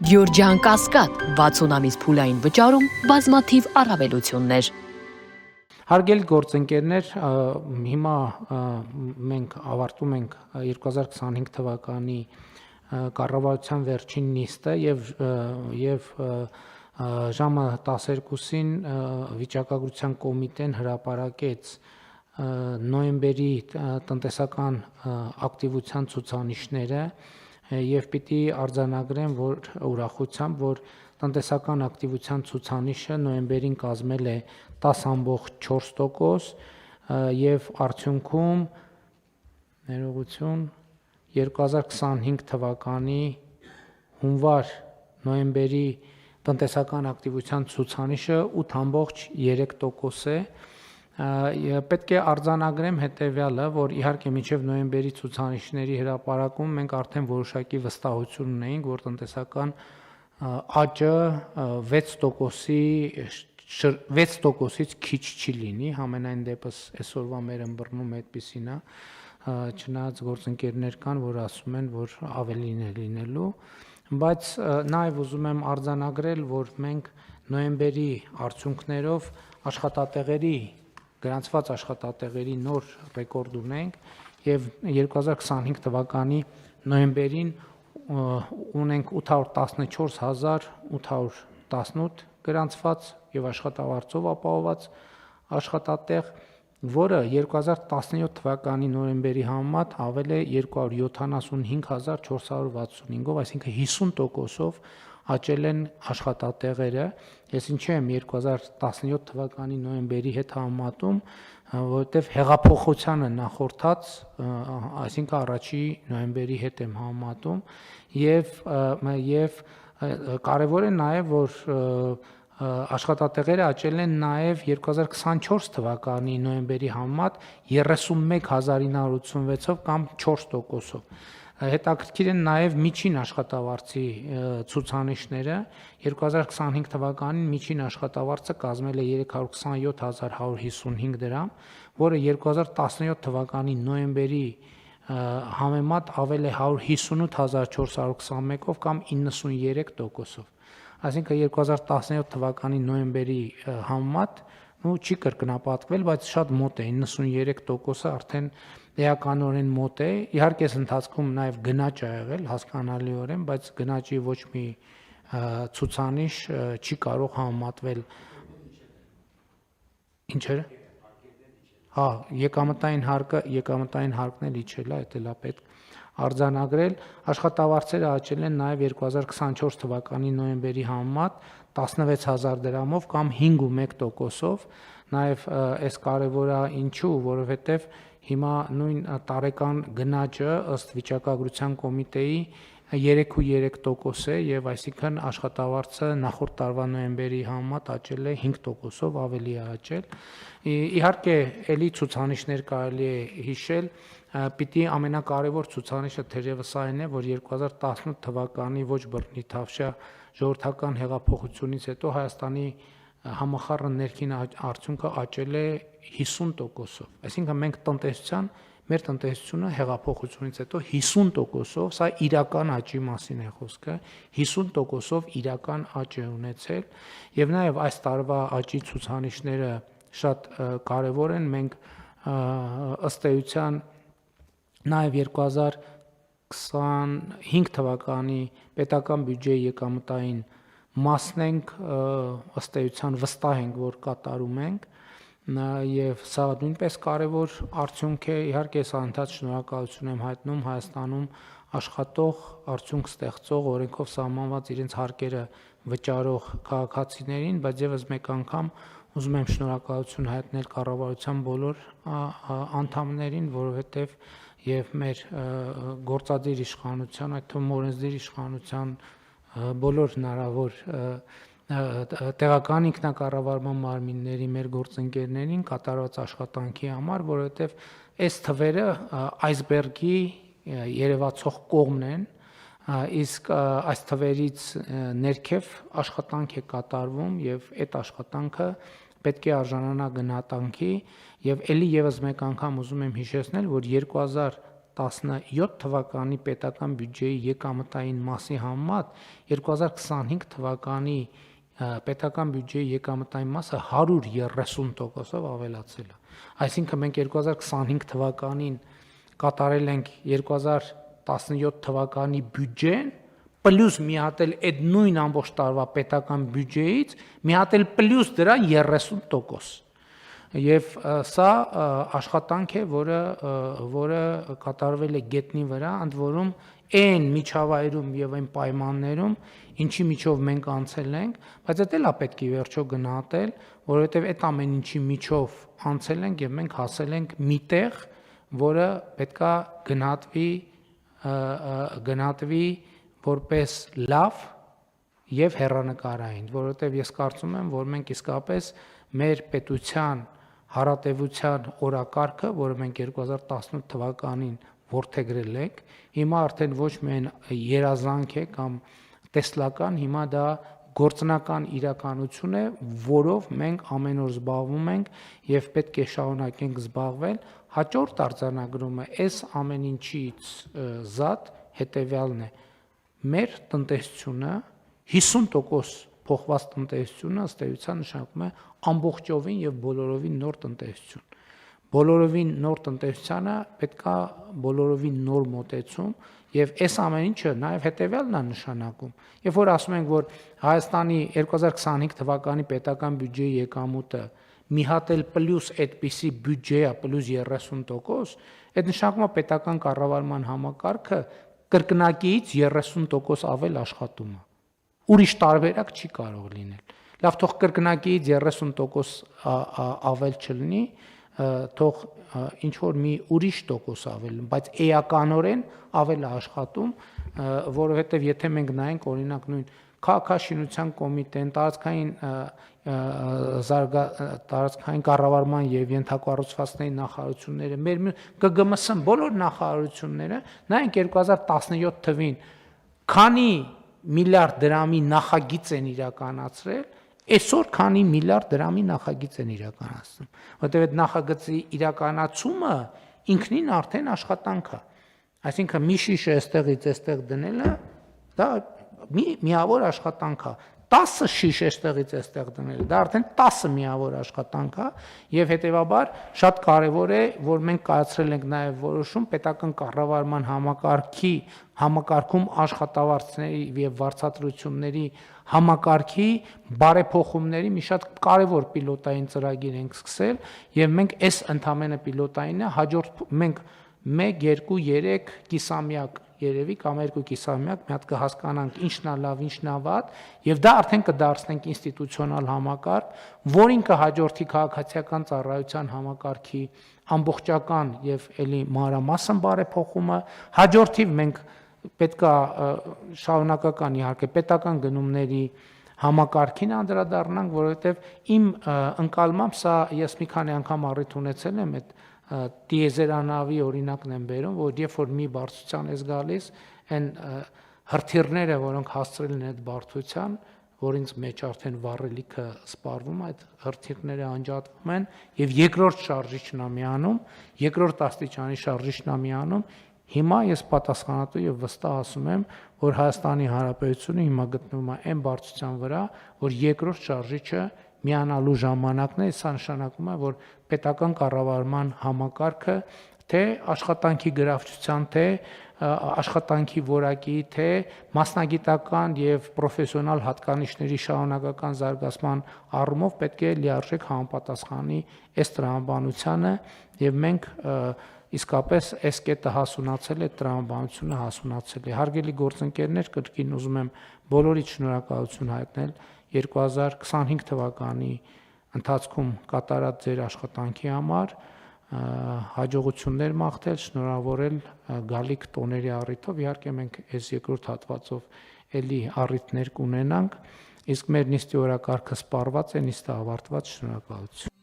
Գյորջյան Կասկադ 60 ամիս փուլային վճարում բազմաթիվ առավելություններ։ Հարգելի գործընկերներ, հիմա մենք ավարտում ենք 2025 թվականի կառավարության վերջին նիստը եւ ժամը 12-ին վիճակագրության կոմիտեն հրապարակեց նոյեմբերի տնտեսական ակտիվության ցուցանիշները եւ պիտի արձանագրեմ, որ ուրախությամբ, որ տնտեսական ակտիվության ցուցանիշը նոյեմբերին կազմել է 10.4% եւ արդյունքում ներողություն 2025 թվականի հունվար նոյեմբերի տնտեսական ակտիվության ցուցանիշը 8.3% է։ Պետք է արձանագրեմ հետեւյալը, որ իհարկե մինչև նոյեմբերի ցուցանիշների հրապարակում մենք արդեն որոշակի վստահություն ունեինք, որ տնտեսական աճը 6%-ից քիչ չի լինի, համենայն դեպս այսօրվա մեր ըմբռնում այդպիսին է, չնայած գործընկերներ կան, որ ասում են, որ ավելին է լինելու, բայց նաև ուզում եմ արձանագրել, որ մենք նոյեմբերի արդյունքներով գրանցված աշխատատեղերի նոր ռեկորդ ունենք եւ 2025 թվականի նոյեմբերին ունենք 814818 գրանցված եւ աշխատավարձով ապահովված աշխատատեղ, որը 2017 թվականի նոյեմբերի համեմատ ավել է 275465-ով, այսինքն 50%-ով աճել են աշխատատեղերը։ Ես ինչի եմ 2017 թվականի նոյեմբերի հետ համեմատում, որովհետև հեղափոխությանը նախորդած, այսինքն առաջի նոյեմբերի հետ եմ համեմատում եւ կարևոր է նաեւ, որ աշխատատեղերը աճել են նաեւ 2024 թվականի նոյեմբերի համեմատ 31986-ով կամ 4%-ով։ Հետաքրքիր են նաև միջին աշխատավարձի ցուցանիշները։ 2025 թվականին միջին աշխատավարձը կազմել է 327155 դրամ, որը 2017 թվականի նոյեմբերի համեմատ ավել է 158421-ով կամ 93%-ով։ Այսինքն 2017 թվականի նոյեմբերի համեմատ չի կրկնապատկվել, բայց շատ մոտ է, 93%-ը արդեն էականորեն մոտ է։ Իհարկե այս ընթացքում նաև գնաճ ա եղել, հասկանալիորեն, բայց գնաճի ոչ մի ցուցանիշ չի կարող համեմատվել ինչերը։ Հա, եկամտային հարկն էլ իջել է, դա էլ է պետք արձանագրել։ Աշխատավարձերը աճել են նաև 2024 թվականի նոյեմբերի համեմատ 16000 դրամով կամ 5.1%-ով։ Նաև այս կարևոր է ինչու, որովհետև հիմա նույն տարեկան գնաճը ըստ վիճակագրության կոմիտեի 3.3% է եւ այսինքն աշխատավարձը նախորդ տարվա նոյեմբերի համեմատ աճել է 5%-ով, ավելի է աճել։ Իհարկե, ելի ցուցանիշներ կարելի է հիշել, պիտի ամենակարևոր ցուցանիշը թերևս այն է, որ 2018 թվականի ոչ բռնի թավշյա ժողովրդական հեղափոխությունից հետո Հայաստանի համախառն ներքին արդյունքը աճել է 50%-ով։ Այսինքն մենք մեր տնտեսությունը հեղափոխությունից հետո 50%-ով, սա իրական աճի մասին է խոսքը, 50%-ով իրական աճ է ունեցել եւ նաեւ այս տարվա աճի ցուցանիշները շատ կարեւոր են։ Մենք ըստ էության նաեւ 2025 թվականի պետական բյուջեի եկամտային մասն ենք ըստ էության վստահ ենք, որ կատարում ենք եւ սա նույնպես կարեւոր արդյունք է։ Իհարկե սա ընդհանուր շնորհակալություն եմ հայտնում Հայաստանում աշխատող, արդյունք ստեղծող, օրենքով սահմանված իրենց հարկերը վճարող քաղաքացիներին, բայց եւս մեկ անգամ ուզում եմ շնորհակալություն հայտնել կառավարության բոլոր անդամներին, որովհետեւ եւ մեր գործադիր իշխանության, այդ թվում օրենսդիր իշխանության բոլոր հնարավոր տեղական ինքնակառավարման մարմինների, մեր գործընկերներին կատարված աշխատանքի համար, որովհետև այս թվերը այսբերգի երևացող կողմն են, իսկ այս թվերից ներքև աշխատանք է կատարվում եւ այդ աշխատանքը պետք է արժանանա գնահատանքի եւ ելի եւս մեկ անգամ ուզում եմ հիշեցնել, որ 2017 թվականի պետական բյուջեի եկամտային մասի համեմատ 2025 թվականի պետական բյուջեի եկամտային մասը 130%-ով ավելացել է։ Այսինքն մենք 2025 թվականին կատարել ենք 2017 թվականի բյուջեն պլյուս մի հատ էլ այդ նույն ամբողջ տարվա պետական բյուջեից մի հատ էլ պլյուս դրա 30%։ Եվ սա աշխատանք է, որը կատարվել է գետնի վրա, ընդ որում այն միջավայրում եւ այն պայմաններում, ինչի միջով մենք անցել ենք, բայց դա էլ է պետք է վերջո գնահատել, որովհետեւ այդ ամեն ինչի միջով անցել ենք եւ մենք հասել ենք միտեղ, որը պետքա գնահատվի որպես լավ եւ հեռանկարային, որովհետեւ ես կարծում եմ, որ մենք իսկապես մեր պետության հարատեվության օրակարգը, որը մենք 2018 թվականին որդեգրել ենք, հիմա արդեն ոչ միայն երազանք է կամ տեսլական, հիմա դա գործնական իրականություն է, որով մենք ամեն օր զբաղվում ենք եւ պետք է շարունակենք զբաղվել։ Հաջորդ արձանագրումը այս ամեն ինչից զատ հետեւյալն է. մեր տնտեսությունը 50% փոխված տնտեսությունը ըստ էության նշանակում է ամբողջովին եւ բոլորովին նոր տնտեսություն։ Բոլորովին նոր տնտեսությանը պետքա բոլորովին նոր մոտեցում եւ այս ամեն ինչը նաեւ հետեւյալն է նշանակում։ Երբ որ ասում ենք, որ Հայաստանի 2025 թվականի պետական բյուջեի եկամուտը մի հատ էլ պլյուս այդպիսի բյուջե է պլյուս 30%, այդ նշանակում է պետական կառավարման համակարգը կրկնակիից 30% ավել աշխատում է։ Ուրիշ տարբերակ չի կարող լինել։ Լավ, թող կրկնակիից 30% ավել չլինի, թող ինչ որ մի ուրիշ տոկոս ավել, բայց էականորեն ավել է աշխատում, որովհետև եթե մենք նայենք օրինակ նույն քաղաքաշինության կոմիտեն, տարածքային կառավարման եւ ենթակառուցվածքների նախարարությունները, մեր ԿԳՄՍ բոլոր նախարարությունները, նայենք 2017 թվին քանի միլիարդ դրամի նախագիծ են իրականացրել, այսօր քանի միլիարդ դրամի նախագիծ են իրականացնում, որտեղ այդ նախագծի իրականացումը ինքնին արդեն աշխատանք է։ Այսինքն մի շիշը այստեղից այստեղ դնելը դա միավոր աշխատանք է։ 10 շիշ այստեղից այստեղ դնելը դա արդեն 10 միավոր աշխատանք է եւ հետեւաբար շատ կարեւոր է, որ մենք կայացրել ենք նաեւ որոշում պետական կառավարման համակարգում աշխատավարձների եւ վարձատրությունների համակարգի բարեփոխումների մի շատ կարևոր պիլոտային ծրագիր ենք սկսել եւ մենք այս ընդամենը պիլոտայինը հաջորդ մենք 1, 2, 3 կիսամյակ երևի կամ 2 կիսամյակ մի հատ կհասկանանք ինչն է լավ, ինչն է վատ եւ դա արդեն կդարձնենք ինստիտուցիոնալ համակարգ, որին կհաջորդի քաղաքացիական ծառայության համակարգի ամբողջական եւ ելի մանրամասն բարեփոխումը, հաջորդիվ մենք պետքա շարունակական իհարկե պետական գնումների համակարգին անդրադառնանք, որովհետեւ իմ ընկալմամբ սա ես մի քանի անգամ առիթ ունեցել եմ այդ տիեզերանավի օրինակն եմ բերում, որ երբ որ մի բարձրության ես գալիս, այն հրթիռները, որոնք հասցրել են այդ բարձրության, որինց մեջ արդեն վառելիքը սպառվում, այդ հրթիռները անջատվում են եւ երկրորդ շարժիչն է միանում, երկրորդ աստիճանի շարժիչն է միանում, հիմա ես պատասխանատու եւ վստահ ասում եմ, որ Հայաստանի Հանրապետությունը հիմա գտնվում է այն բարձրության վրա, որ երկրորդ շարժիչը միանալու ժամանակն է, սա նշանակում է, որ պետական կառավարման համակարգը թե աշխատանքի գրավչության, թե աշխատանքի որակի, թե մասնագիտական եւ պրոֆեսիոնալ հատկանիշների շարունակական զարգացման առումով պետք է լիարժեք համապատասխանի այս տրամաբանությանը եւ մենք իսկապես այս կետը հասունացել է, տրամաբանությունը հասունացել է։ Հարգելի գործընկերներ, կրկին ուզում եմ բոլորիդ շնորհակալություն հայտնել 2025 թվականի ընթացքում կատարած ձեր աշխատանքի համար, հաջողություններ մաղթել, շնորհավորել գալիք տոների առիթով, իհարկե մենք այս երկրորդ հատվածով էլի առիթներ կունենանք, իսկ մեր նիստի օրակարգը սպառված է, նիստը ավարտված, շնորհակալություն։